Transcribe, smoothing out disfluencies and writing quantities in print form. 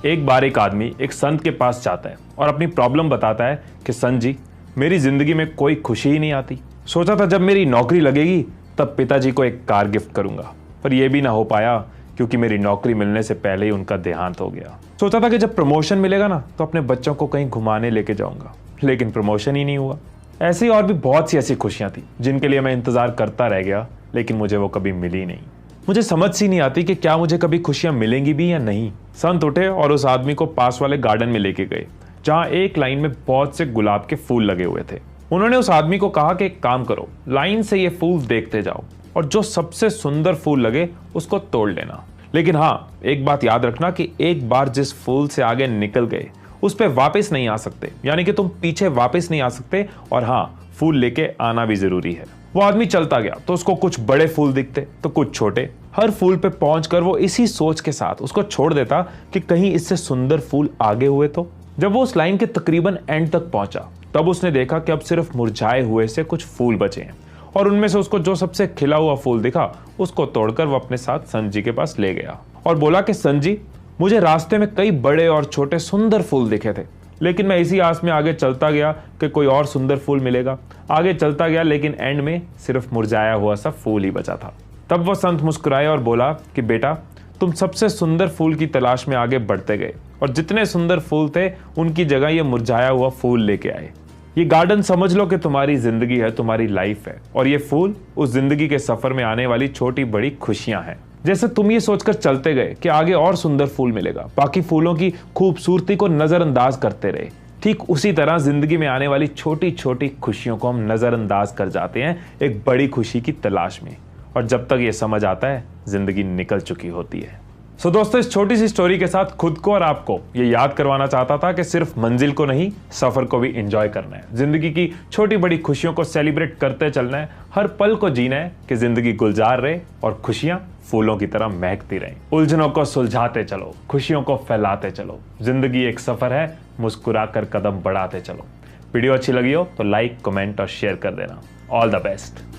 एक बार एक आदमी एक संत के पास जाता है और अपनी प्रॉब्लम बताता है कि संत जी, मेरी जिंदगी में कोई खुशी ही नहीं आती। सोचा था जब मेरी नौकरी लगेगी तब पिताजी को एक कार गिफ्ट करूंगा, पर यह भी ना हो पाया क्योंकि मेरी नौकरी मिलने से पहले ही उनका देहांत हो गया। सोचा था कि जब प्रमोशन मिलेगा ना तो अपने बच्चों को कहीं घुमाने लेके जाऊंगा, लेकिन प्रमोशन ही नहीं हुआ। ऐसी और भी बहुत सी ऐसी खुशियां थी जिनके लिए मैं इंतजार करता रह गया, लेकिन मुझे वो कभी मिली नहीं। मुझे समझ सी नहीं आती कि क्या मुझे कभी खुशियां मिलेंगी भी या नहीं। संत उठे और उस आदमी को पास वाले गार्डन में लेके गए जहां एक लाइन में बहुत से गुलाब के फूल लगे हुए थे। उन्होंने उस आदमी को कहा कि एक काम करो, लाइन से ये फूल देखते जाओ और जो सबसे सुंदर फूल लगे उसको तोड़ लेना। लेकिन हाँ, एक बात याद रखना कि एक बार जिस फूल से आगे निकल गए उस पे वापस नहीं आ सकते, यानी कि तुम पीछे वापस नहीं आ सकते। और हाँ, फूल लेके आना भी जरूरी है। वो आदमी चलता गया तो उसको कुछ बड़े फूल दिखते तो कुछ छोटे। हर फूल पे पहुंचकर वो इसी सोच के साथ उसको छोड़ देता कि कहीं इससे सुंदर फूल आगे हुए तो। जब वो उस लाइन के तकरीबन एंड तक पहुंचा तब उसने देखा कि अब सिर्फ मुरझाए हुए से कुछ फूल बचे हैं और उनमें से उसको जो सबसे खिला हुआ फूल दिखा उसको तोड़कर वो अपने साथ संत जी के पास ले गया और बोला कि संत जी, मुझे रास्ते में कई बड़े और छोटे सुंदर फूल दिखे थे, लेकिन मैं इसी आस में आगे चलता गया कि कोई और सुंदर फूल मिलेगा। आगे चलता गया लेकिन एंड में सिर्फ मुरझाया हुआ सा फूल ही बचा था। तब वो संत मुस्कुराए और बोला कि बेटा, तुम सबसे सुंदर फूल की तलाश में आगे बढ़ते गए और जितने सुंदर फूल थे उनकी जगह ये मुरझाया हुआ फूल लेके आए। ये गार्डन समझ लो कि तुम्हारी जिंदगी है, तुम्हारी लाइफ है, और ये फूल उस जिंदगी के सफर में आने वाली छोटी बड़ी खुशियां हैं। जैसे तुम ये सोचकर चलते गए कि आगे और सुंदर फूल मिलेगा, बाकी फूलों की खूबसूरती को नजरअंदाज करते रहे, ठीक उसी तरह जिंदगी में आने वाली छोटी छोटी खुशियों को हम नजरअंदाज कर जाते हैं एक बड़ी खुशी की तलाश में, और जब तक ये समझ आता है जिंदगी निकल चुकी होती है। सो दोस्तों, इस छोटी सी स्टोरी के साथ खुद को और आपको ये याद करवाना चाहता था कि सिर्फ मंजिल को नहीं, सफर को भी एंजॉय करना है। जिंदगी की छोटी बड़ी खुशियों को सेलिब्रेट करते चलना है, हर पल को जीना है कि जिंदगी गुलजार रहे और खुशियां फूलों की तरह महकती रहें। उलझनों को सुलझाते चलो, खुशियों को फैलाते चलो। जिंदगी एक सफर है, मुस्कुरा कर कदम बढ़ाते चलो। वीडियो अच्छी लगी हो तो लाइक, कमेंट और शेयर कर देना। All the best.